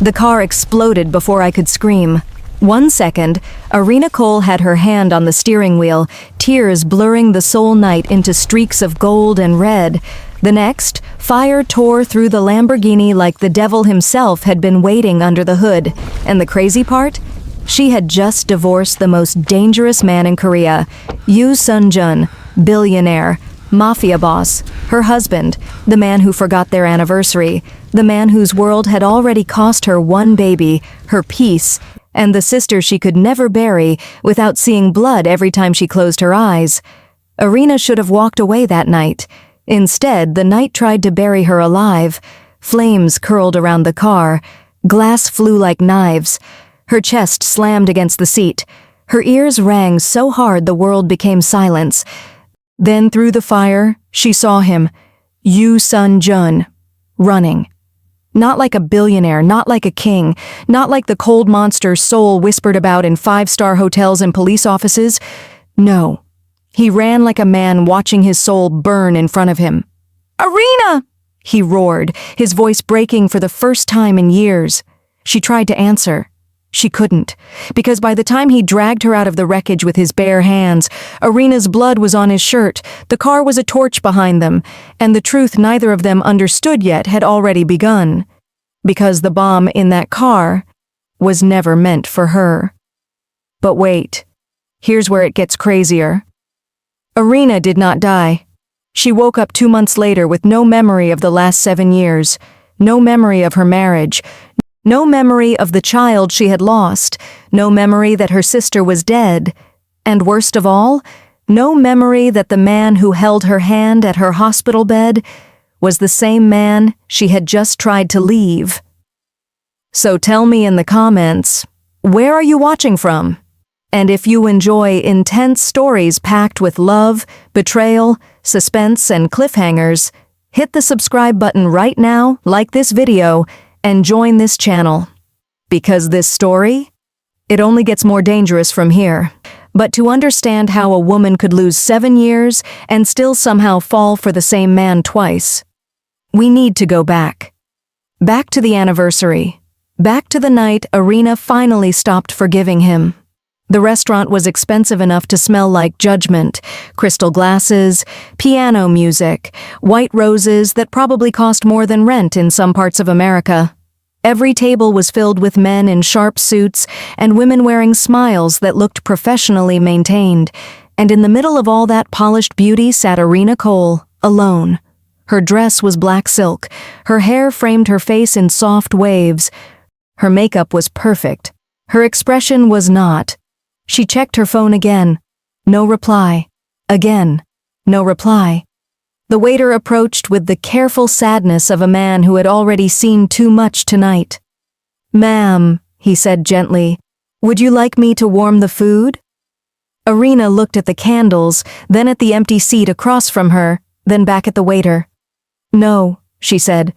The car exploded before I could scream. 1 second, Arina Cole had her hand on the steering wheel, tears blurring the soul night into streaks of gold and red. The next, fire tore through the Lamborghini like the devil himself had been waiting under the hood. And the crazy part? She had just divorced the most dangerous man in Korea, Yoo Sun-jun, billionaire, Mafia boss, her husband, the man who forgot their anniversary, the man whose world had already cost her one baby, her peace, and the sister she could never bury without seeing blood every time she closed her eyes. Arina should have walked away that night. Instead, the night tried to bury her alive. Flames curled around the car. Glass flew like knives. Her chest slammed against the seat. Her ears rang so hard the world became silence. Then through the fire, she saw him, Yoo Sun-jun, running. Not like a billionaire, not like a king, not like the cold monster Soul whispered about in five-star hotels and police offices. No. He ran like a man watching his soul burn in front of him. "Arina!" he roared, his voice breaking for the first time in years. She tried to answer. She couldn't, because by the time he dragged her out of the wreckage with his bare hands, Arina's blood was on his shirt, the car was a torch behind them, and the truth neither of them understood yet had already begun. Because the bomb in that car was never meant for her. But wait, here's where it gets crazier. Arina did not die. She woke up 2 months later with no memory of the last 7 years, no memory of her marriage, no memory of the child she had lost, no memory that her sister was dead, and worst of all, no memory that the man who held her hand at her hospital bed was the same man she had just tried to leave. So tell me in the comments, where are you watching from? And if you enjoy intense stories packed with love, betrayal, suspense, and cliffhangers, hit the subscribe button right now, like this video, and join this channel. Because this story, it only gets more dangerous from here. But to understand how a woman could lose 7 years and still somehow fall for the same man twice, we need to go back. Back to the anniversary. Back to the night Arina finally stopped forgiving him. The restaurant was expensive enough to smell like judgment, crystal glasses, piano music, white roses that probably cost more than rent in some parts of America. Every table was filled with men in sharp suits and women wearing smiles that looked professionally maintained, and in the middle of all that polished beauty sat Arina Cole, alone. Her dress was black silk, her hair framed her face in soft waves. Her makeup was perfect. Her expression was not. She checked her phone again. No reply. Again. No reply. The waiter approached with the careful sadness of a man who had already seen too much tonight. "Ma'am," he said gently, "would you like me to warm the food?" Arina looked at the candles, then at the empty seat across from her, then back at the waiter. "No," she said.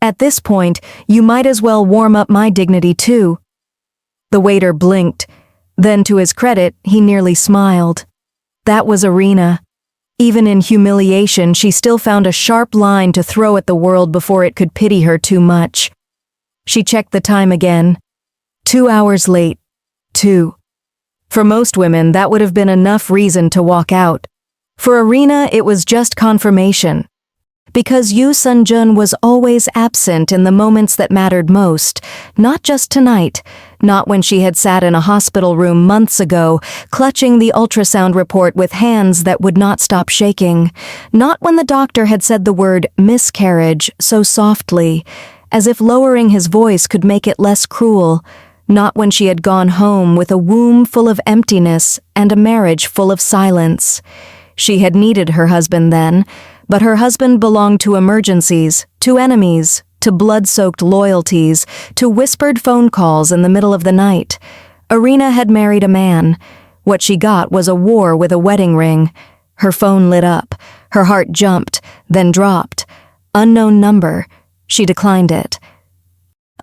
"At this point, you might as well warm up my dignity too." The waiter blinked. Then, to his credit, he nearly smiled. That was Arina. Even in humiliation, she still found a sharp line to throw at the world before it could pity her too much. She checked the time again. 2 hours late. 2. For most women, that would have been enough reason to walk out. For Arina, it was just confirmation. Because Yoo Sun-jun was always absent in the moments that mattered most, not just tonight, not when she had sat in a hospital room months ago, clutching the ultrasound report with hands that would not stop shaking, not when the doctor had said the word miscarriage so softly, as if lowering his voice could make it less cruel, not when she had gone home with a womb full of emptiness and a marriage full of silence. She had needed her husband then, but her husband belonged to emergencies, to enemies, to blood-soaked loyalties, to whispered phone calls in the middle of the night. Arina had married a man. What she got was a war with a wedding ring. Her phone lit up. Her heart jumped, then dropped. Unknown number. She declined it.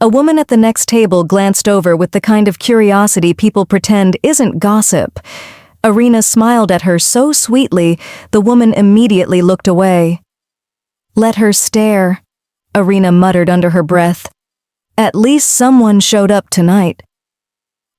A woman at the next table glanced over with the kind of curiosity people pretend isn't gossip. Arina smiled at her so sweetly, the woman immediately looked away. "Let her stare," Arina muttered under her breath. At least someone showed up tonight.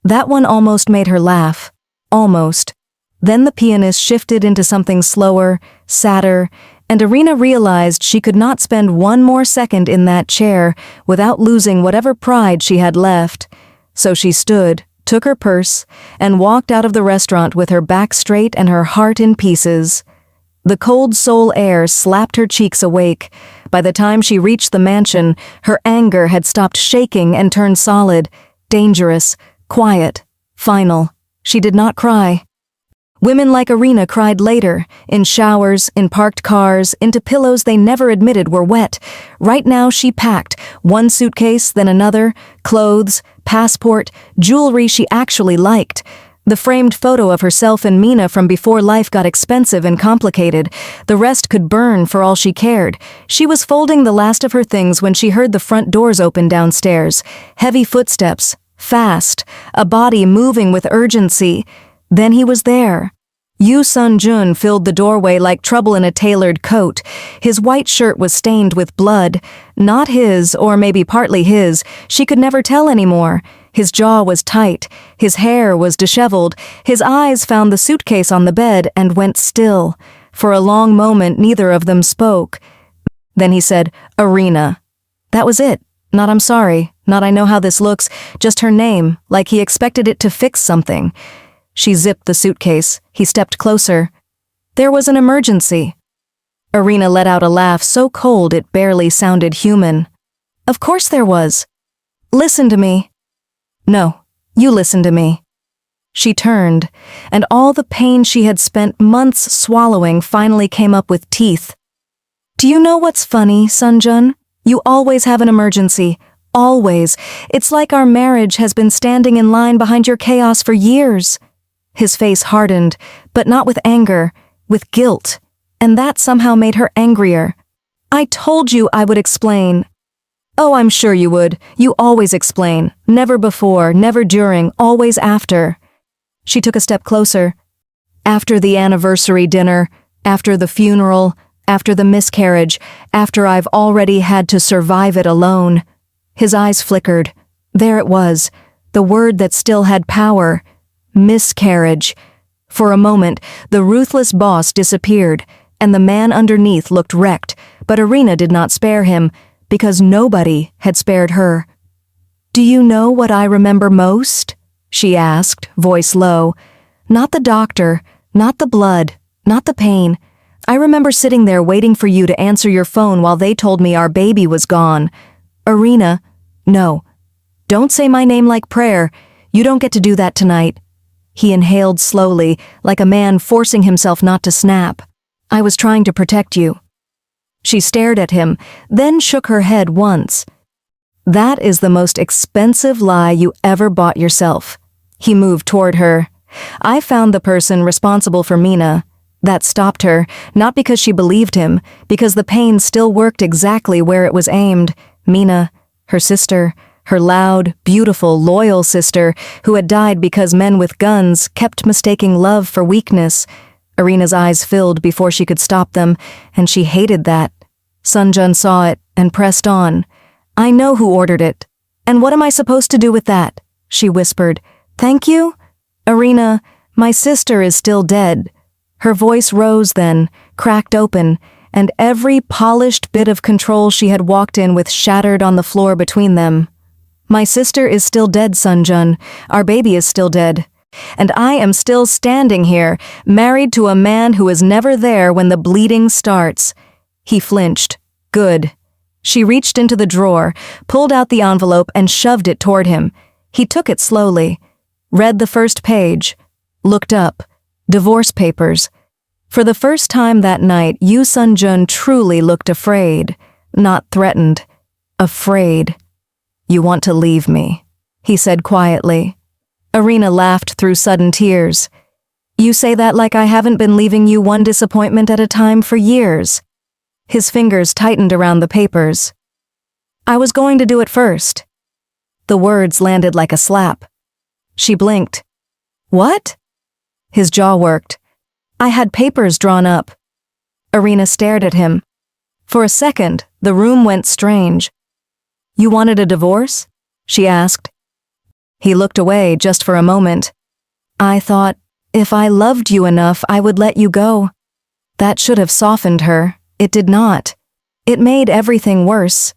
That one almost made her laugh. Almost. Then the pianist shifted into something slower, sadder, and Arina realized she could not spend one more second in that chair without losing whatever pride she had left. So she stood, took her purse, and walked out of the restaurant with her back straight and her heart in pieces. The cold soul air slapped her cheeks awake. By the time she reached the mansion, her anger had stopped shaking and turned solid, dangerous, quiet, final. She did not cry. Women like Arina cried later, in showers, in parked cars, into pillows they never admitted were wet. Right now she packed, one suitcase, then another, clothes, passport, jewelry she actually liked. The framed photo of herself and Mina from before life got expensive and complicated. The rest could burn for all she cared. She was folding the last of her things when she heard the front doors open downstairs. Heavy footsteps, fast, a body moving with urgency. Then he was there. Yoo Sun-jun filled the doorway like trouble in a tailored coat. His white shirt was stained with blood. Not his, or maybe partly his. She could never tell anymore. His jaw was tight. His hair was disheveled. His eyes found the suitcase on the bed and went still. For a long moment, neither of them spoke. Then he said, "Arina." That was it. Not "I'm sorry," not "I know how this looks," just her name, like he expected it to fix something. She zipped the suitcase. He stepped closer. There was an emergency. Arina let out a laugh so cold it barely sounded human. Of course there was. Listen to me. No, you listen to me. She turned, and all the pain she had spent months swallowing finally came up with teeth. Do you know what's funny, Sun-jun? You always have an emergency. Always. It's like our marriage has been standing in line behind your chaos for years. His face hardened, but not with anger, with guilt, and that somehow made her angrier. I told you I would explain. Oh, I'm sure you would. You always explain. Never before, never during, always after. She took a step closer. After the anniversary dinner, after the funeral, after the miscarriage, after I've already had to survive it alone. His eyes flickered. There it was, the word that still had power. Miscarriage. For a moment, the ruthless boss disappeared, and the man underneath looked wrecked, but Arina did not spare him, because nobody had spared her. Do you know what I remember most? She asked, voice low. Not the doctor, not the blood, not the pain. I remember sitting there waiting for you to answer your phone while they told me our baby was gone. Arina, no. Don't say my name like prayer. You don't get to do that tonight. He inhaled slowly, like a man forcing himself not to snap. I was trying to protect you. She stared at him, then shook her head once. That is the most expensive lie you ever bought yourself. He moved toward her. I found the person responsible for Mina. That stopped her, not because she believed him, because the pain still worked exactly where it was aimed. Mina, her sister, her loud, beautiful, loyal sister, who had died because men with guns kept mistaking love for weakness. Arina's eyes filled before she could stop them, and she hated that. Sun-jun saw it and pressed on. I know who ordered it. And what am I supposed to do with that? She whispered. Thank you? Arina, my sister is still dead. Her voice rose then, cracked open, and every polished bit of control she had walked in with shattered on the floor between them. My sister is still dead, Sun-jun. Our baby is still dead. And I am still standing here, married to a man who is never there when the bleeding starts. He flinched. Good. She reached into the drawer, pulled out the envelope and shoved it toward him. He took it slowly, read the first page, looked up. Divorce papers. For the first time that night, Yoo Sun-jun truly looked afraid, not threatened. Afraid. You want to leave me, he said quietly. Arina laughed through sudden tears. You say that like I haven't been leaving you one disappointment at a time for years. His fingers tightened around the papers. I was going to do it first. The words landed like a slap. She blinked. What? His jaw worked. I had papers drawn up. Arina stared at him. For a second, the room went strange. You wanted a divorce? She asked. He looked away just for a moment. I thought, if I loved you enough, I would let you go. That should have softened her. It did not. It made everything worse.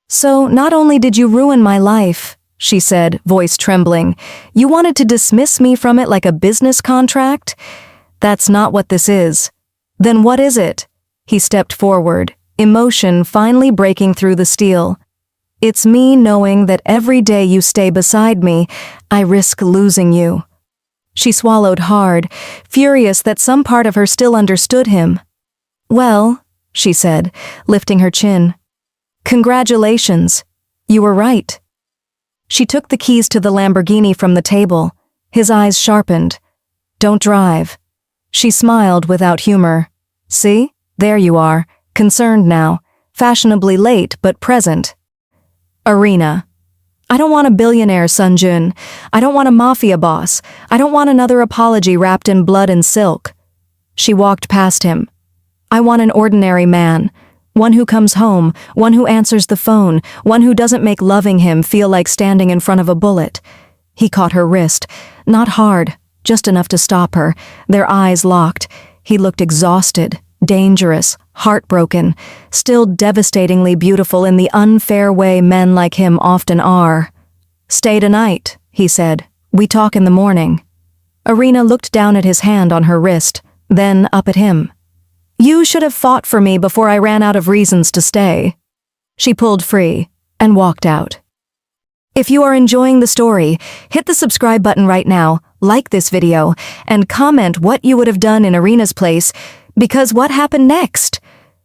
So not only did you ruin my life, she said, voice trembling, you wanted to dismiss me from it like a business contract? That's not what this is. Then what is it? He stepped forward, emotion finally breaking through the steel. It's me knowing that every day you stay beside me, I risk losing you. She swallowed hard, furious that some part of her still understood him. Well, she said, lifting her chin. Congratulations. You were right. She took the keys to the Lamborghini from the table. His eyes sharpened. Don't drive. She smiled without humor. See? There you are, concerned now, fashionably late but present. Arina. I don't want a billionaire, Sunjun. I don't want a mafia boss. I don't want another apology wrapped in blood and silk. She walked past him. I want an ordinary man. One who comes home, one who answers the phone, one who doesn't make loving him feel like standing in front of a bullet. He caught her wrist. Not hard, just enough to stop her. Their eyes locked. He looked exhausted, dangerous, heartbroken, still devastatingly beautiful in the unfair way men like him often are. Stay tonight, he said. We talk in the morning. Arina looked down at his hand on her wrist, then up at him. You should have fought for me before I ran out of reasons to stay. She pulled free and walked out. If you are enjoying the story, hit the subscribe button right now, like this video, and comment what you would have done in Arina's place, because what happened next?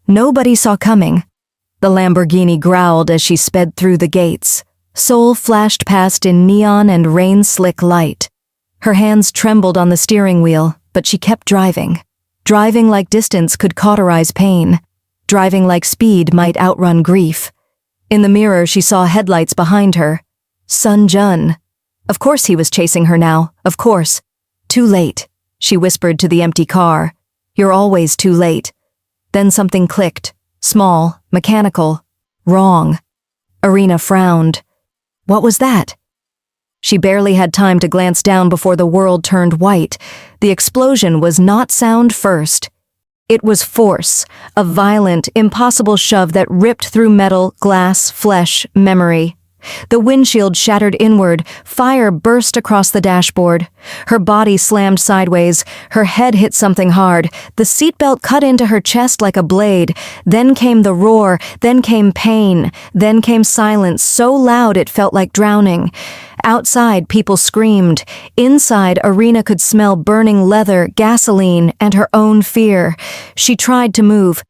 Nobody saw coming. The Lamborghini growled as she sped through the gates. Soul flashed past in neon and rain-slick light. Her hands trembled on the steering wheel, but she kept driving. Driving like distance could cauterize pain. Driving like speed might outrun grief. In the mirror, she saw headlights behind her. Sun Jun. Of course he was chasing her now, of course. Too late, she whispered to the empty car. You're always too late. Then something clicked. Small, mechanical. Wrong. Arina frowned. What was that? She barely had time to glance down before the world turned white. The explosion was not sound first. It was force, a violent, impossible shove that ripped through metal, glass, flesh, memory. The windshield shattered inward, fire burst across the dashboard. Her body slammed sideways, her head hit something hard, the seatbelt cut into her chest like a blade. Then came the roar, then came pain, then came silence so loud it felt like drowning. Outside, people screamed. Inside, Arina could smell burning leather, gasoline, and her own fear. She tried to move.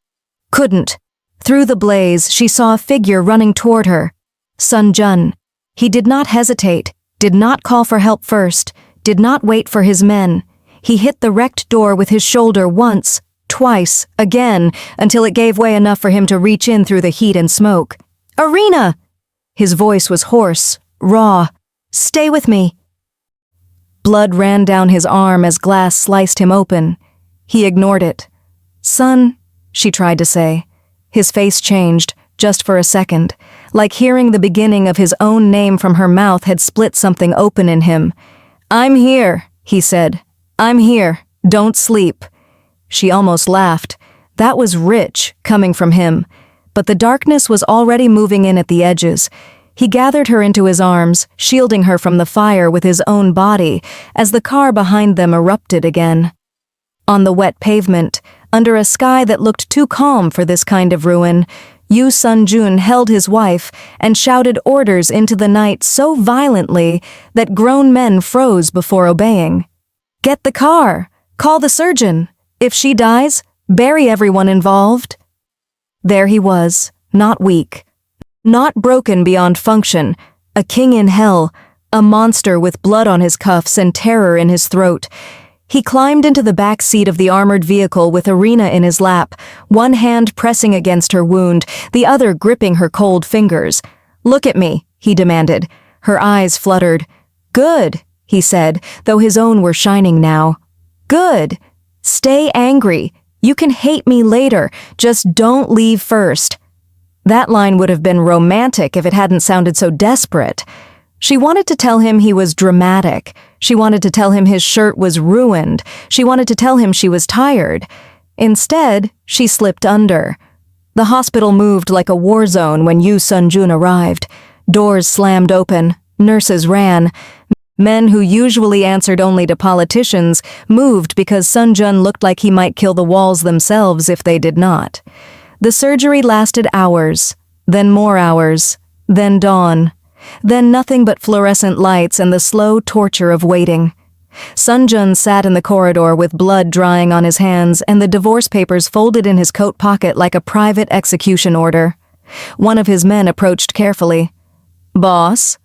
Couldn't. Through the blaze, she saw a figure running toward her. Sun Jun. He did not hesitate, did not call for help first, did not wait for his men. He hit the wrecked door with his shoulder once, twice, again, until it gave way enough for him to reach in through the heat and smoke. Arina! His voice was hoarse, raw. Stay with me. Blood ran down his arm as glass sliced him open. He ignored it. Son, she tried to say. His face changed, just for a second, like hearing the beginning of his own name from her mouth had split something open in him. I'm here, he said. I'm here. Don't sleep. She almost laughed. That was rich, coming from him. But the darkness was already moving in at the edges. He gathered her into his arms, shielding her from the fire with his own body, as the car behind them erupted again. On the wet pavement, under a sky that looked too calm for this kind of ruin, Yu Sun-jun held his wife and shouted orders into the night so violently that grown men froze before obeying. Get the car! Call the surgeon! If she dies, bury everyone involved. There he was, not weak, not broken beyond function, a king in hell, a monster with blood on his cuffs and terror in his throat. He climbed into the back seat of the armored vehicle with Arina in his lap, one hand pressing against her wound, the other gripping her cold fingers. Look at me, he demanded. Her eyes fluttered. Good, he said, though his own were shining now. Good. Stay angry. You can hate me later, just don't leave first. That line would have been romantic if it hadn't sounded so desperate. She wanted to tell him he was dramatic. She wanted to tell him his shirt was ruined. She wanted to tell him she was tired. Instead, she slipped under. The hospital moved like a war zone when Yoo Sun-jun arrived. Doors slammed open. Nurses ran. Men who usually answered only to politicians moved because Sun-jun looked like he might kill the walls themselves if they did not. The surgery lasted hours, then more hours, then dawn. Then nothing but fluorescent lights and the slow torture of waiting. Sun-jun sat in the corridor with blood drying on his hands and the divorce papers folded in his coat pocket like a private execution order. One of his men approached carefully. "Boss?"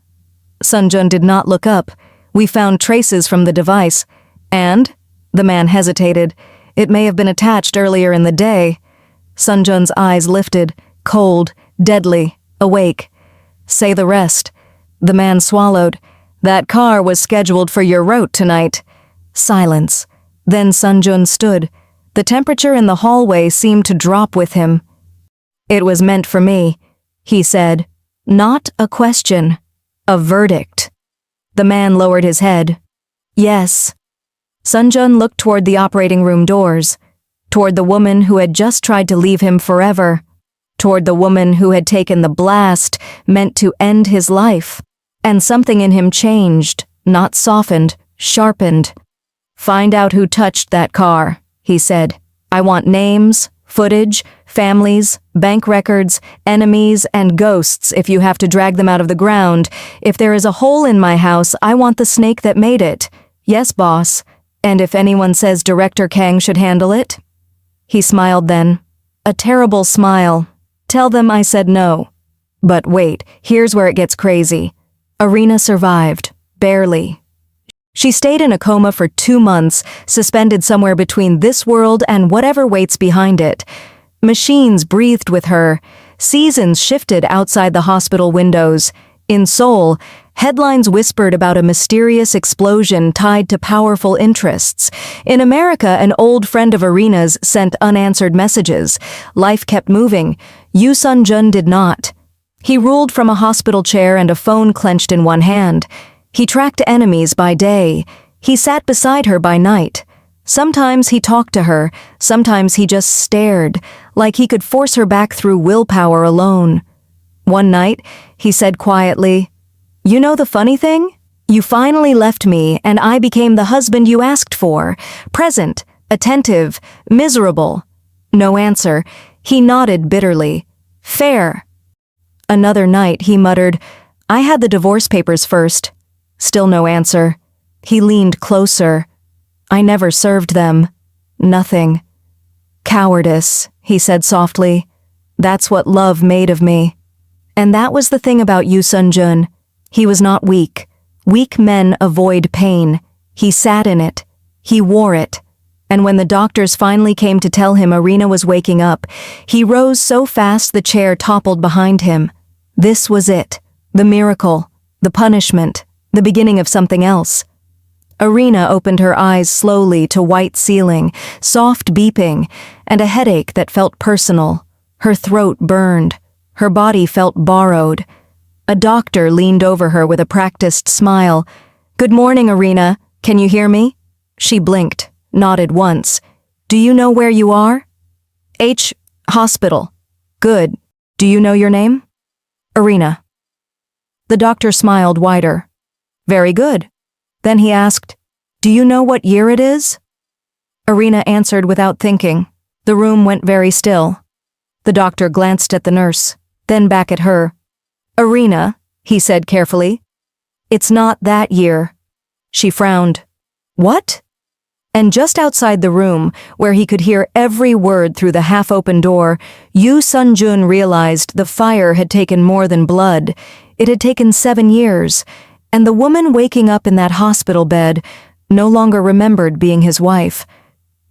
Sun-jun did not look up. "We found traces from the device." "And?" The man hesitated. "It may have been attached earlier in the day." Sun-jun's eyes lifted, cold, deadly, awake. "Say the rest." The man swallowed. "That car was scheduled for your route tonight." Silence. Then Sun-jun stood. The temperature in the hallway seemed to drop with him. "It was meant for me," he said. Not a question. A verdict. The man lowered his head. "Yes." Sun-jun looked toward the operating room doors, toward the woman who had just tried to leave him forever, toward the woman who had taken the blast meant to end his life. And something in him changed, not softened, sharpened. "Find out who touched that car," he said. "I want names, footage, families, bank records, enemies, and ghosts if you have to drag them out of the ground. If there is a hole in my house, I want the snake that made it." "Yes, boss. And if anyone says Director Kang should handle it?" He smiled then. A terrible smile. "Tell them I said no." But wait, here's where it gets crazy. Arina survived. Barely. She stayed in a coma for 2 months, suspended somewhere between this world and whatever waits behind it. Machines breathed with her. Seasons shifted outside the hospital windows. In Seoul, headlines whispered about a mysterious explosion tied to powerful interests. In America, an old friend of Arina's sent unanswered messages. Life kept moving. Yoo Sun-jun did not. He ruled from a hospital chair and a phone clenched in one hand. He tracked enemies by day. He sat beside her by night. Sometimes he talked to her, sometimes he just stared, like he could force her back through willpower alone. One night, he said quietly, "You know the funny thing? You finally left me and I became the husband you asked for. Present, attentive, miserable." No answer. He nodded bitterly. "Fair." Another night, he muttered, "I had the divorce papers first." Still no answer. He leaned closer. "I never served them. Nothing." "Cowardice," he said softly. "That's what love made of me." And that was the thing about Yoo Sun-jun. He was not weak. Weak men avoid pain. He sat in it. He wore it. And when the doctors finally came to tell him Arina was waking up, he rose so fast the chair toppled behind him. This was it. The miracle. The punishment. The beginning of something else. Arina opened her eyes slowly to white ceiling, soft beeping, and a headache that felt personal. Her throat burned. Her body felt borrowed. A doctor leaned over her with a practiced smile. "Good morning, Arina. Can you hear me?" She blinked, nodded once. "Do you know where you are?" Hospital." "Good. Do you know your name?" "Arina." The doctor smiled wider. "Very good." Then he asked, "Do you know what year it is?" Arina answered without thinking. The room went very still. The doctor glanced at the nurse, then back at her. "Arina," he said carefully, "it's not that year." She frowned. "What?" And just outside the room, where he could hear every word through the half-open door, Yoo Sun-jun realized the fire had taken more than blood. It had taken 7 years, and the woman waking up in that hospital bed no longer remembered being his wife.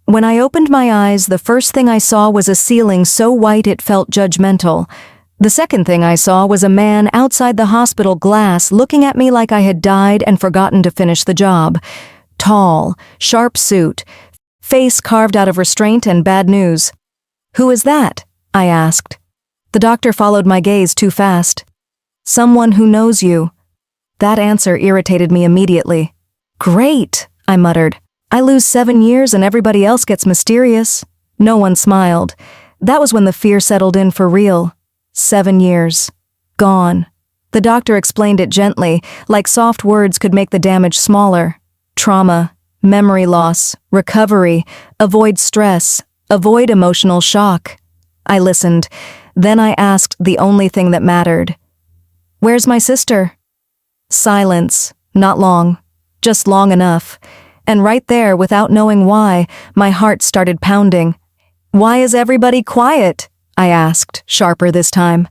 When I opened my eyes, the first thing I saw was a ceiling so white it felt judgmental. The second thing I saw was a man outside the hospital glass looking at me like I had died and forgotten to finish the job. Tall, sharp suit, face carved out of restraint and bad news. "Who is that?" I asked. The doctor followed my gaze too fast. Someone who knows you. That answer irritated me immediately. Great, I muttered. I lose 7 years and everybody else gets mysterious. No one smiled. That was when the fear settled in for real. 7 years. Gone. The doctor explained it gently, like soft words could make the damage smaller. Trauma, memory loss, recovery, avoid stress, avoid emotional shock. I listened. Then I asked the only thing that mattered. Where's my sister? Silence. Not long. Just long enough. And right there, without knowing why, my heart started pounding. Why is everybody quiet? I asked, sharper this time.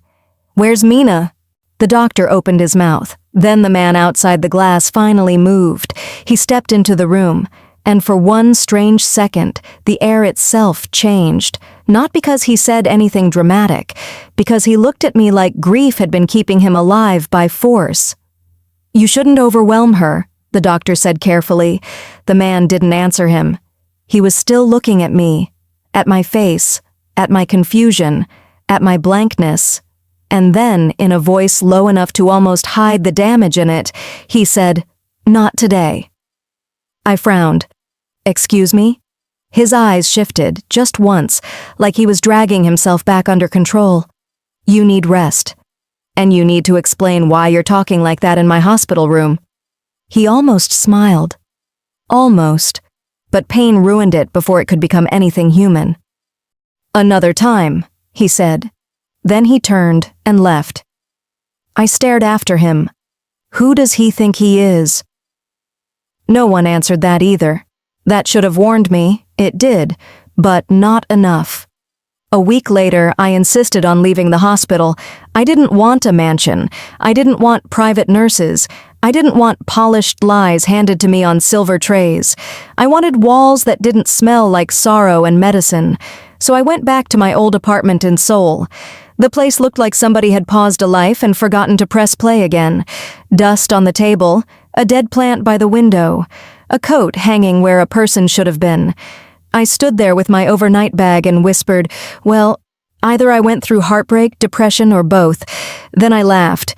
Where's Mina? The doctor opened his mouth. Then the man outside the glass finally moved. He stepped into the room, and for one strange second, the air itself changed. Not because he said anything dramatic, because he looked at me like grief had been keeping him alive by force. You shouldn't overwhelm her, the doctor said carefully. The man didn't answer him. He was still looking at me, at my face, at my confusion, at my blankness. And then, in a voice low enough to almost hide the damage in it, he said, "Not today." I frowned. Excuse me? His eyes shifted, just once, like he was dragging himself back under control. You need rest. And you need to explain why you're talking like that in my hospital room. He almost smiled. Almost. But pain ruined it before it could become anything human. Another time, he said. Then he turned and left. I stared after him. Who does he think he is? No one answered that either. That should have warned me. It did, but not enough. A week later, I insisted on leaving the hospital. I didn't want a mansion. I didn't want private nurses. I didn't want polished lies handed to me on silver trays. I wanted walls that didn't smell like sorrow and medicine. So I went back to my old apartment in Seoul. The place looked like somebody had paused a life and forgotten to press play again. Dust on the table, a dead plant by the window, a coat hanging where a person should have been. I stood there with my overnight bag and whispered, well, either I went through heartbreak, depression, or both. Then I laughed.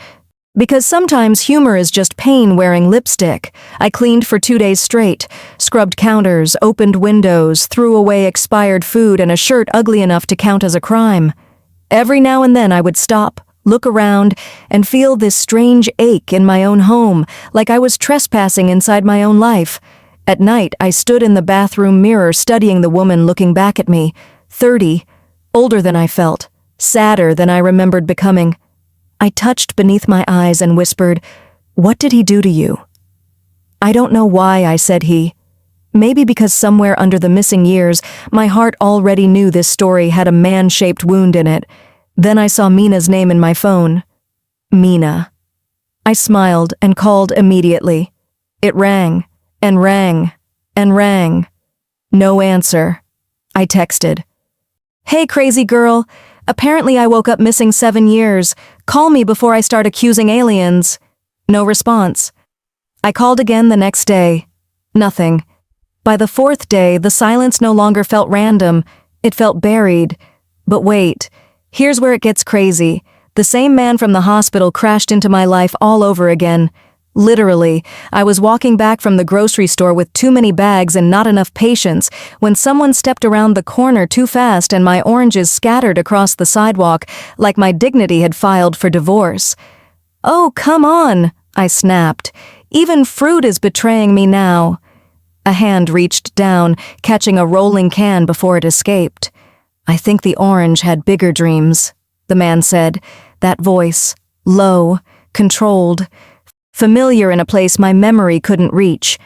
Because sometimes humor is just pain wearing lipstick. I cleaned for 2 days straight, scrubbed counters, opened windows, threw away expired food and a shirt ugly enough to count as a crime. Every now and then I would stop, look around, and feel this strange ache in my own home, like I was trespassing inside my own life. At night, I stood in the bathroom mirror studying the woman looking back at me, 30, older than I felt, sadder than I remembered becoming. I touched beneath my eyes and whispered, "What did he do to you?" I don't know why I said he. Maybe because somewhere under the missing years, my heart already knew this story had a man-shaped wound in it. Then I saw Mina's name in my phone. Mina. I smiled and called immediately. It rang, and rang, and rang. No answer. I texted. Hey, crazy girl. Apparently I woke up missing 7 years. Call me before I start accusing aliens. No response. I called again the next day. Nothing. By the 4th day, the silence no longer felt random. It felt buried. But wait, here's where it gets crazy. The same man from the hospital crashed into my life all over again. Literally, I was walking back from the grocery store with too many bags and not enough patience when someone stepped around the corner too fast and my oranges scattered across the sidewalk like my dignity had filed for divorce. Oh, come on, I snapped. Even fruit is betraying me now. A hand reached down, catching a rolling can before it escaped. I think the orange had bigger dreams, the man said, that voice, low, controlled, familiar in a place my memory couldn't reach.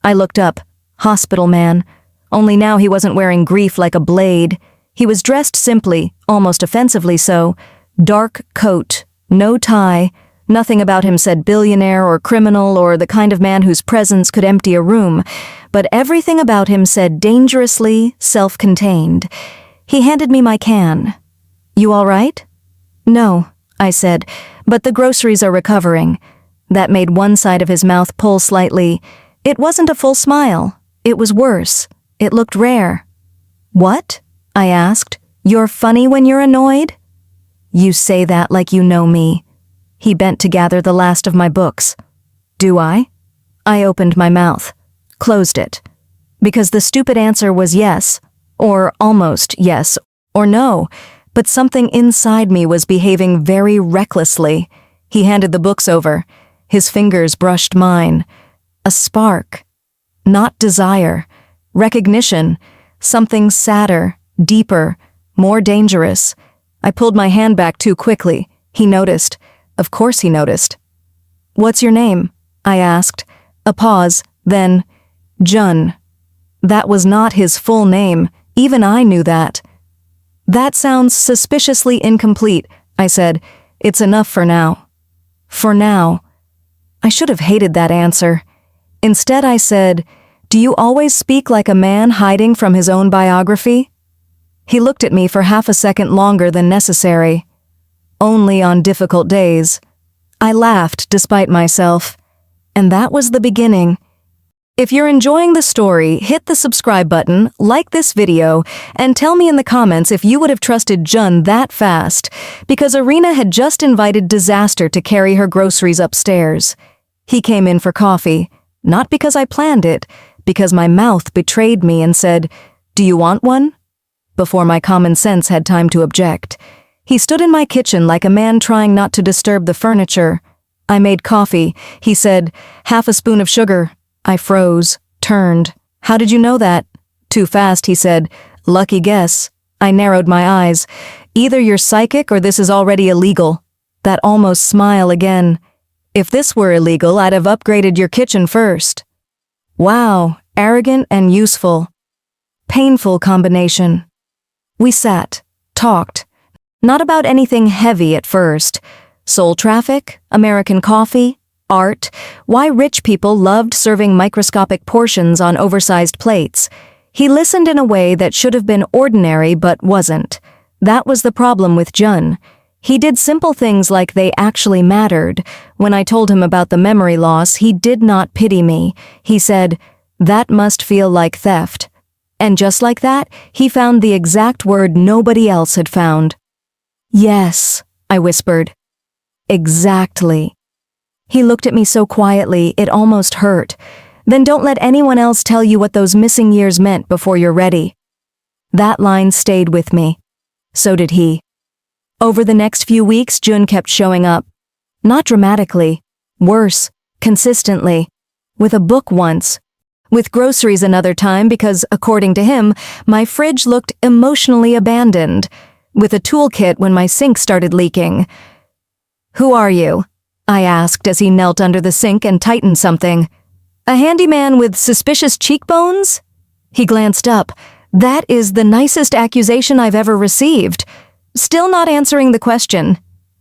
I looked up. Hospital man. Only now he wasn't wearing grief like a blade. He was dressed simply, almost offensively so. Dark coat, no tie. Nothing about him said billionaire or criminal or the kind of man whose presence could empty a room, but everything about him said dangerously self-contained. He handed me my can. You all right? No, I said, but the groceries are recovering. That made one side of his mouth pull slightly. It wasn't a full smile. It was worse. It looked rare. What? I asked. You're funny when you're annoyed? You say that like you know me. He bent to gather the last of my books. Do I? I opened my mouth, closed it, because the stupid answer was yes, or almost yes, or no, but something inside me was behaving very recklessly. He handed the books over. His fingers brushed mine. A spark. Not desire. Recognition. Something sadder, deeper, more dangerous. I pulled my hand back too quickly. He noticed. Of course he noticed. What's your name? I asked. A pause, then, Jun. That was not his full name. Even I knew that. That sounds suspiciously incomplete, I said. It's enough for now. For now. I should have hated that answer. Instead I said, do you always speak like a man hiding from his own biography? He looked at me for half a second longer than necessary. Only on difficult days. I laughed despite myself. And that was the beginning. If you're enjoying the story, hit the subscribe button, like this video, and tell me in the comments if you would have trusted Jun that fast, because Arina had just invited disaster to carry her groceries upstairs. He came in for coffee, not because I planned it, because my mouth betrayed me and said, "Do you want one?" before my common sense had time to object. He stood in my kitchen like a man trying not to disturb the furniture. I made coffee. He said, "Half a spoon of sugar." I froze, turned. "How did you know that?" "Too fast," he said. "Lucky guess." I narrowed my eyes. "Either you're psychic or this is already illegal." That almost smile again. "If this were illegal, I'd have upgraded your kitchen first." Wow, arrogant and useful. Painful combination. We sat, talked. Not about anything heavy at first. Soul traffic, American coffee, art, why rich people loved serving microscopic portions on oversized plates. He listened in a way that should have been ordinary but wasn't. That was the problem with Jun. He did simple things like they actually mattered. When I told him about the memory loss, he did not pity me. He said, "That must feel like theft." And just like that, he found the exact word nobody else had found. "Yes," I whispered. "Exactly." He looked at me so quietly, it almost hurt. "Then don't let anyone else tell you what those missing years meant before you're ready." That line stayed with me. So did he. Over the next few weeks, Jun kept showing up. Not dramatically. Worse. Consistently. With a book once. With groceries another time because, according to him, my fridge looked emotionally abandoned. With a toolkit when my sink started leaking. "Who are you?" I asked as he knelt under the sink and tightened something. "A handyman with suspicious cheekbones?" He glanced up. "That is the nicest accusation I've ever received." Still not answering the question.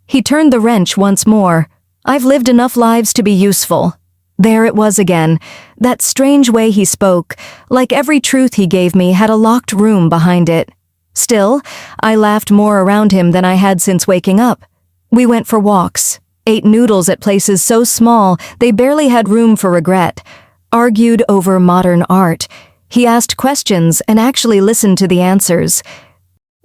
He turned the wrench once more. "I've lived enough lives to be useful." There it was again. That strange way he spoke, like every truth he gave me had a locked room behind it. Still, I laughed more around him than I had since waking up. We went for walks. Ate noodles at places so small they barely had room for regret. Argued over modern art. He asked questions and actually listened to the answers.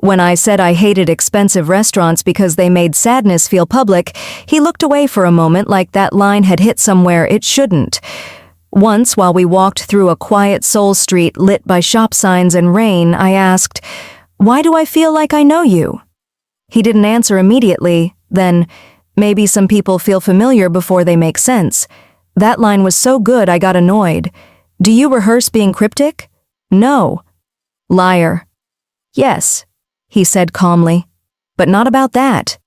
When I said I hated expensive restaurants because they made sadness feel public, he looked away for a moment like that line had hit somewhere it shouldn't. Once, while we walked through a quiet soul street lit by shop signs and rain, I asked, "Why do I feel like I know you?" He didn't answer immediately. Then, "Maybe some people feel familiar before they make sense." That line was so good I got annoyed. "Do you rehearse being cryptic?" "No." "Liar." "Yes," he said calmly. "But not about that."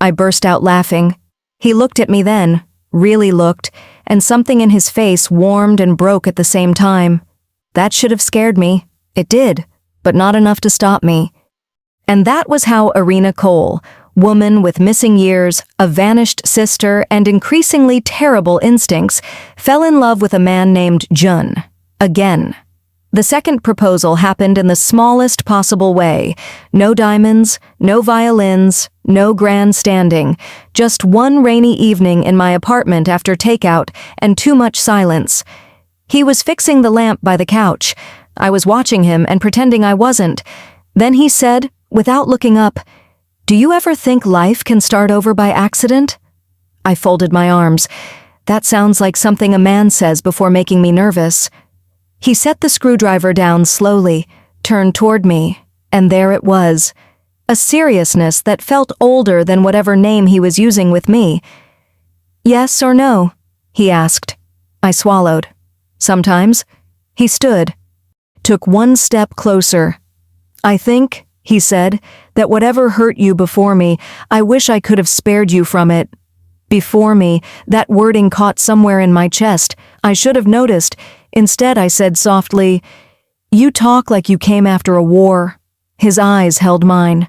I burst out laughing. He looked at me then, really looked, and something in his face warmed and broke at the same time. That should have scared me. It did, but not enough to stop me. And that was how Arina Cole, woman with missing years, a vanished sister, and increasingly terrible instincts, fell in love with a man named Jun. Again. The second proposal happened in the smallest possible way. No diamonds, no violins, no grandstanding. Just one rainy evening in my apartment after takeout and too much silence. He was fixing the lamp by the couch. I was watching him and pretending I wasn't. Then he said, without looking up, Do you ever think life can start over by accident? I folded my arms. That sounds like something a man says before making me nervous. He set the screwdriver down slowly, turned toward me, and there it was. A seriousness that felt older than whatever name he was using with me. Yes or no? He asked. I swallowed. Sometimes. He stood. Took one step closer. I think, he said, that whatever hurt you before me, I wish I could have spared you from it. Before me, that wording caught somewhere in my chest. I should have noticed. Instead, I said softly, "You talk like you came after a war." His eyes held mine.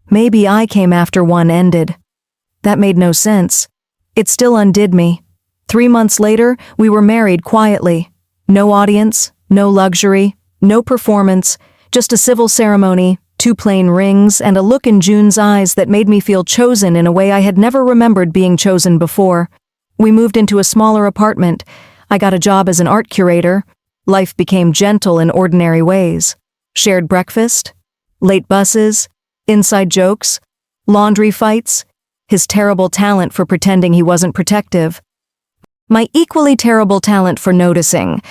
Maybe I came after one ended. That made no sense. It still undid me. 3 months later, we were married quietly. No audience, no luxury, no performance, just a civil ceremony, 2 plain rings, and a look in June's eyes that made me feel chosen in a way I had never remembered being chosen before. We moved into a smaller apartment. I got a job as an art curator. Life became gentle in ordinary ways. Shared breakfast, late buses, inside jokes, laundry fights, his terrible talent for pretending he wasn't protective. My equally terrible talent for noticing.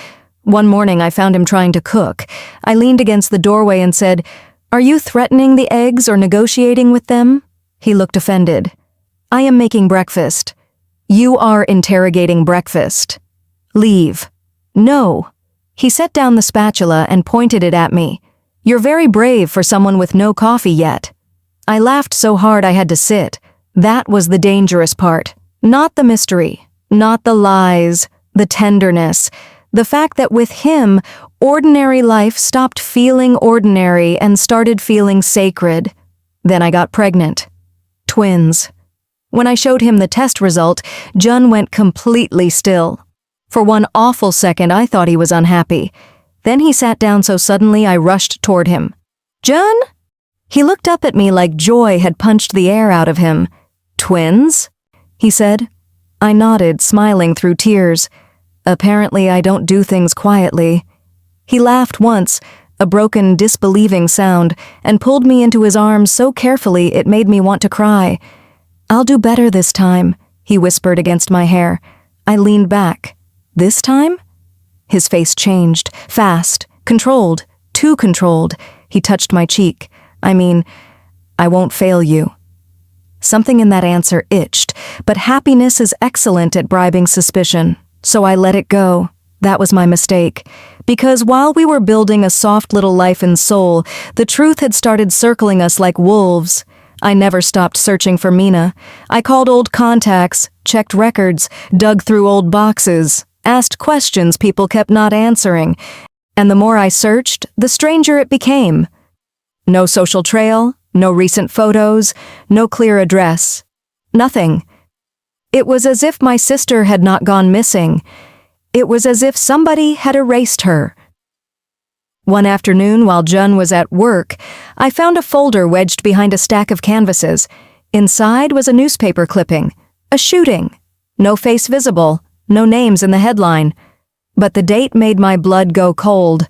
One morning I found him trying to cook. I leaned against the doorway and said, "Are you threatening the eggs or negotiating with them?" He looked offended. "I am making breakfast." "You are interrogating breakfast." "Leave." "No." He set down the spatula and pointed it at me. "You're very brave for someone with no coffee yet." I laughed so hard I had to sit. That was the dangerous part. Not the mystery, not the lies, the tenderness. The fact that with him, ordinary life stopped feeling ordinary and started feeling sacred. Then I got pregnant. Twins. When I showed him the test result, Jun went completely still. For one awful second, I thought he was unhappy. Then he sat down so suddenly I rushed toward him. "Jun?" He looked up at me like joy had punched the air out of him. "Twins?" he said. I nodded, smiling through tears. Apparently I don't do things quietly. He laughed once, a broken, disbelieving sound, and pulled me into his arms so carefully it made me want to cry. "I'll do better this time," he whispered against my hair. I leaned back. "This time?" His face changed, fast, controlled, too controlled. He touched my cheek. "I won't fail you." Something in that answer itched, but happiness is excellent at bribing suspicion, so I let it go. That was my mistake. Because while we were building a soft little life in Seoul, the truth had started circling us like wolves. I never stopped searching for Mina. I called old contacts, checked records, dug through old boxes, asked questions people kept not answering, and the more I searched, the stranger it became. No social trail, no recent photos, no clear address. Nothing. It was as if my sister had not gone missing. It was as if somebody had erased her. One afternoon, while Jun was at work, I found a folder wedged behind a stack of canvases. Inside was a newspaper clipping. A shooting. No face visible. No names in the headline. But the date made my blood go cold.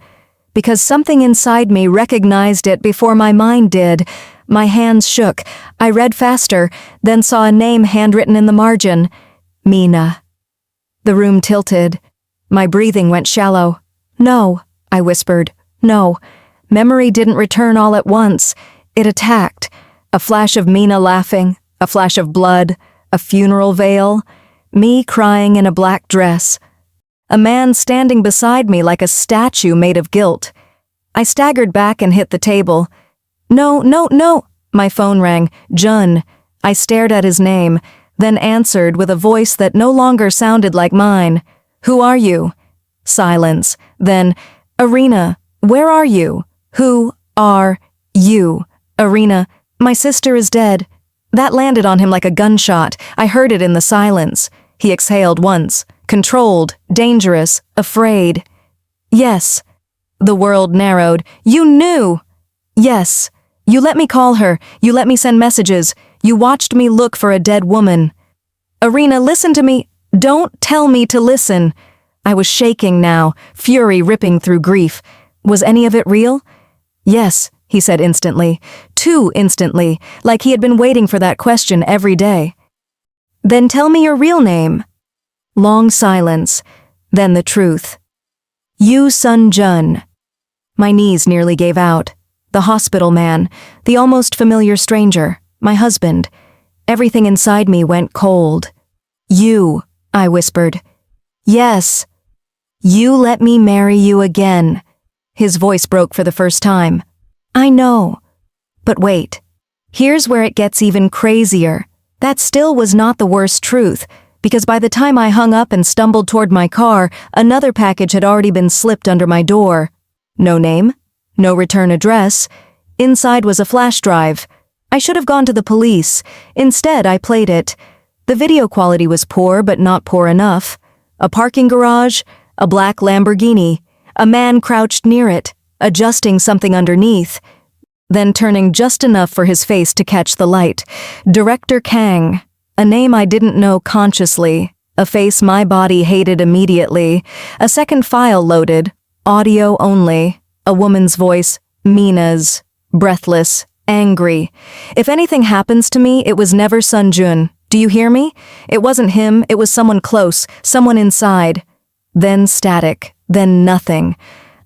Because something inside me recognized it before my mind did. My hands shook. I read faster, then saw a name handwritten in the margin. Mina. The room tilted. My breathing went shallow. "No," I whispered. "No." Memory didn't return all at once. It attacked. A flash of Mina laughing, a flash of blood, a funeral veil, me crying in a black dress. A man standing beside me like a statue made of guilt. I staggered back and hit the table. "No, no, no." My phone rang. "Jun." I stared at his name, then answered with a voice that no longer sounded like mine. "Who are you?" Silence. Then, "Arina, where are you?" "Who are you?" "Arina, my sister is dead." That landed on him like a gunshot. I heard it in the silence. He exhaled once. Controlled, dangerous, afraid. "Yes." The world narrowed. "You knew!" "Yes. You let me call her. You let me send messages. You watched me look for a dead woman." "Arina, listen to me." "Don't tell me to listen." I was shaking now, fury ripping through grief. Was any of it real? Yes, he said instantly. Too instantly, like he had been waiting for that question every day. Then tell me your real name. Long silence, then the truth. Yoo Sun-jun. My knees nearly gave out. The hospital man, the almost familiar stranger, my husband. Everything inside me went cold. You, I whispered. Yes. You let me marry you again. His voice broke for the first time. I know. But wait. Here's where it gets even crazier. That still was not the worst truth, because by the time I hung up and stumbled toward my car, another package had already been slipped under my door. No name, no return address. Inside was a flash drive. I should have gone to the police. Instead, I played it. The video quality was poor, but not poor enough. A parking garage, a black Lamborghini, a man crouched near it, adjusting something underneath, then turning just enough for his face to catch the light. Director Kang, a name I didn't know consciously, a face my body hated immediately. A second file loaded, audio only, a woman's voice, Mina's, breathless, angry. If anything happens to me, it was never Sun-jun. Do you hear me? It wasn't him, it was someone close, someone inside. Then static, then nothing.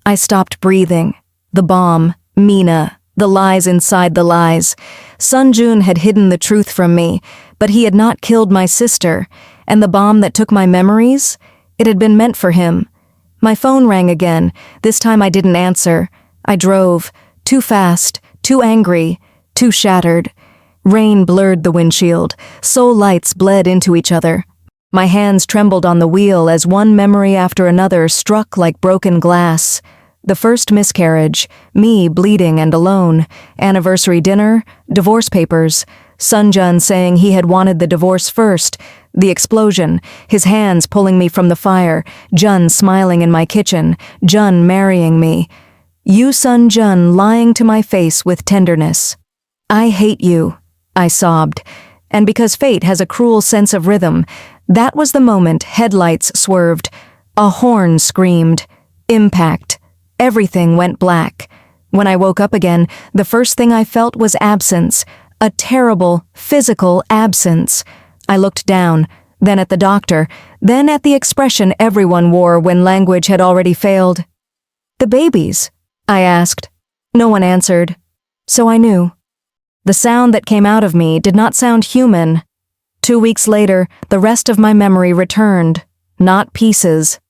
I stopped breathing. The bomb, Mina, the lies inside the lies. Sun-jun had hidden the truth from me, but he had not killed my sister, and the bomb that took my memories, it had been meant for him. My phone rang again. This time I didn't answer. I drove, too fast, too angry, too shattered. Rain blurred the windshield. Soul lights bled into each other. My hands trembled on the wheel as one memory after another struck like broken glass. The first miscarriage, me bleeding and alone, anniversary dinner, divorce papers, Sun-jun saying he had wanted the divorce first, the explosion, his hands pulling me from the fire, Jun smiling in my kitchen, Jun marrying me. Yoo Sun-jun lying to my face with tenderness. I hate you, I sobbed, and because fate has a cruel sense of rhythm, that was the moment headlights swerved. A horn screamed. Impact. Everything went black. When I woke up again, the first thing I felt was absence, a terrible, physical absence. I looked down, then at the doctor, then at the expression everyone wore when language had already failed. The babies? I asked. No one answered. So I knew. The sound that came out of me did not sound human. 2 weeks later, the rest of my memory returned. Not pieces.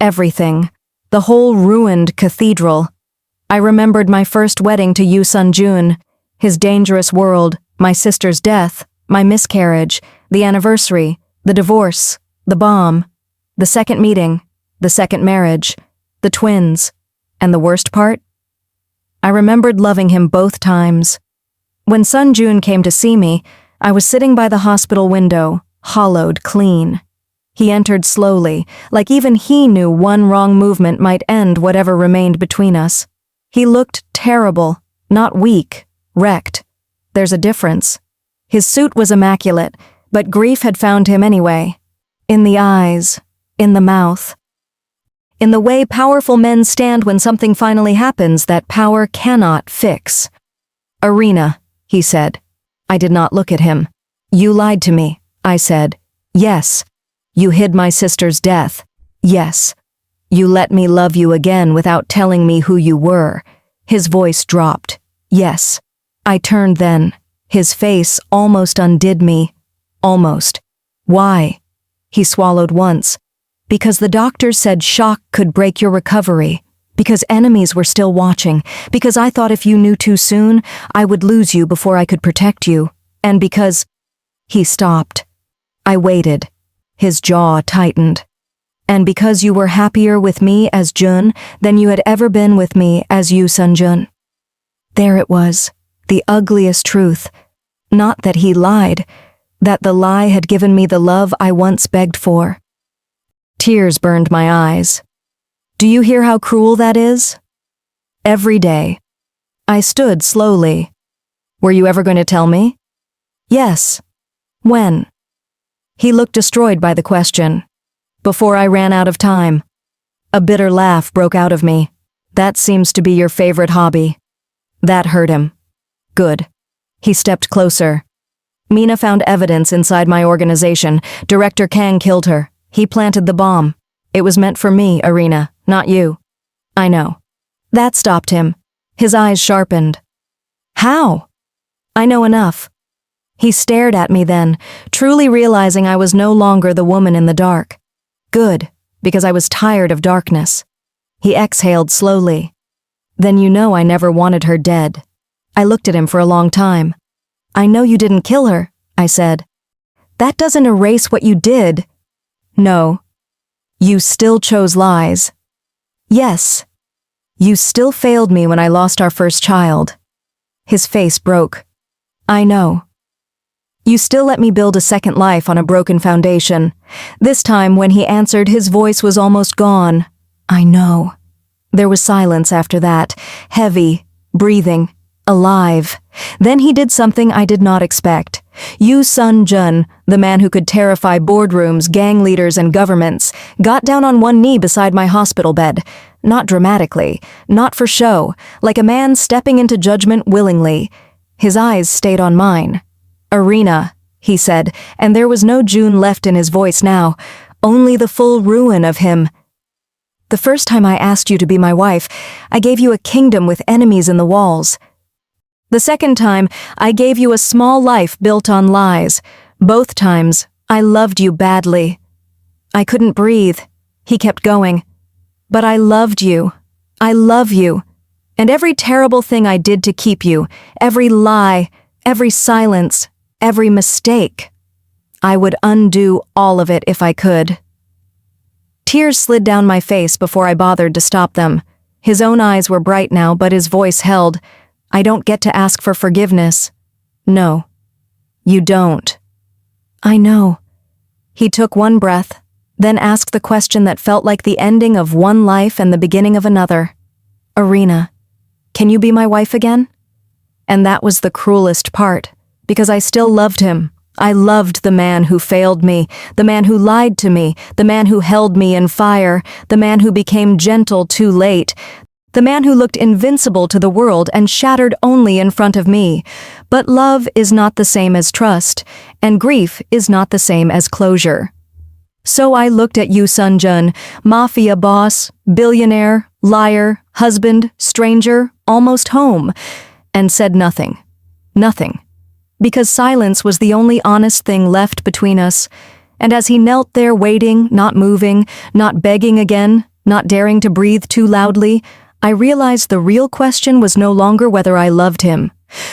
Everything. The whole ruined cathedral. I remembered my first wedding to Yoo Sun-jun, his dangerous world, my sister's death, my miscarriage, the anniversary, the divorce, the bomb, the second meeting, the second marriage, the twins, and the worst part? I remembered loving him both times. When Sun-jun came to see me, I was sitting by the hospital window, hollowed clean. He entered slowly, like even he knew one wrong movement might end whatever remained between us. He looked terrible, not weak, wrecked. There's a difference. His suit was immaculate, but grief had found him anyway. In the eyes, in the mouth. In the way powerful men stand when something finally happens that power cannot fix. Arina, he said. I did not look at him. You lied to me, I said. Yes. You hid my sister's death. Yes. You let me love you again without telling me who you were. His voice dropped. Yes. I turned then. His face almost undid me. Almost. Why? He swallowed once. Because the doctors said shock could break your recovery. Because enemies were still watching. Because I thought if you knew too soon, I would lose you before I could protect you. And because... He stopped. I waited. His jaw tightened. And because you were happier with me as Jun than you had ever been with me as Yoo Sun-jun. There it was, the ugliest truth. Not that he lied, that the lie had given me the love I once begged for. Tears burned my eyes. Do you hear how cruel that is? Every day. I stood slowly. Were you ever going to tell me? Yes. When? He looked destroyed by the question. Before I ran out of time. A bitter laugh broke out of me. That seems to be your favorite hobby. That hurt him. Good. He stepped closer. Mina found evidence inside my organization. Director Kang killed her. He planted the bomb. It was meant for me, Arina, not you. I know. That stopped him. His eyes sharpened. How? I know enough. He stared at me then, truly realizing I was no longer the woman in the dark. Good, because I was tired of darkness. He exhaled slowly. Then you know I never wanted her dead. I looked at him for a long time. I know you didn't kill her, I said. That doesn't erase what you did. No. You still chose lies. Yes. You still failed me when I lost our first child. His face broke. I know. You still let me build a second life on a broken foundation. This time, when he answered, his voice was almost gone. I know. There was silence after that, heavy, breathing, alive. Then he did something I did not expect. Yoo Sun-jun, the man who could terrify boardrooms, gang leaders, and governments, got down on one knee beside my hospital bed. Not dramatically, not for show, like a man stepping into judgment willingly. His eyes stayed on mine. Arina, he said, and there was no June left in his voice now, only the full ruin of him. The first time I asked you to be my wife, I gave you a kingdom with enemies in the walls. The second time, I gave you a small life built on lies. Both times, I loved you badly. I couldn't breathe. He kept going. But I loved you. I love you. And every terrible thing I did to keep you, every lie, every silence, every mistake, I would undo all of it if I could. Tears slid down my face before I bothered to stop them. His own eyes were bright now, but his voice held. I don't get to ask for forgiveness. No, you don't. I know. He took one breath, then asked the question that felt like the ending of one life and the beginning of another. Arina, can you be my wife again? And that was the cruelest part, because I still loved him. I loved the man who failed me, the man who lied to me, the man who held me in fire, the man who became gentle too late, the man who looked invincible to the world and shattered only in front of me. But love is not the same as trust, and grief is not the same as closure. So I looked at Yoo Sun-jun, Mafia boss, billionaire, liar, husband, stranger, almost home, and said nothing. Nothing. Because silence was the only honest thing left between us. And as he knelt there waiting, not moving, not begging again, not daring to breathe too loudly, I realized the real question was no longer whether I loved him.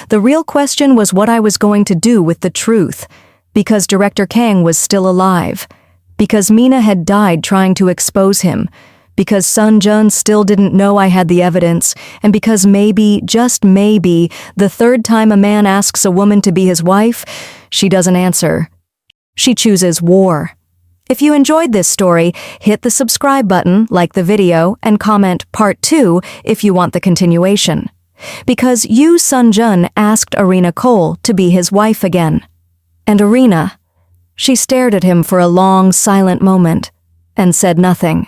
The real question was what I was going to do with the truth. Because Director Kang was still alive. Because Mina had died trying to expose him. Because Sun-jun still didn't know I had the evidence. And because maybe, just maybe, the third time a man asks a woman to be his wife, she doesn't answer. She chooses war. If you enjoyed this story, hit the subscribe button, like the video, and comment Part 2 if you want the continuation. Because Yoo Sun-jun asked Arina Cole to be his wife again. And Arina, she stared at him for a long, silent moment, and said nothing.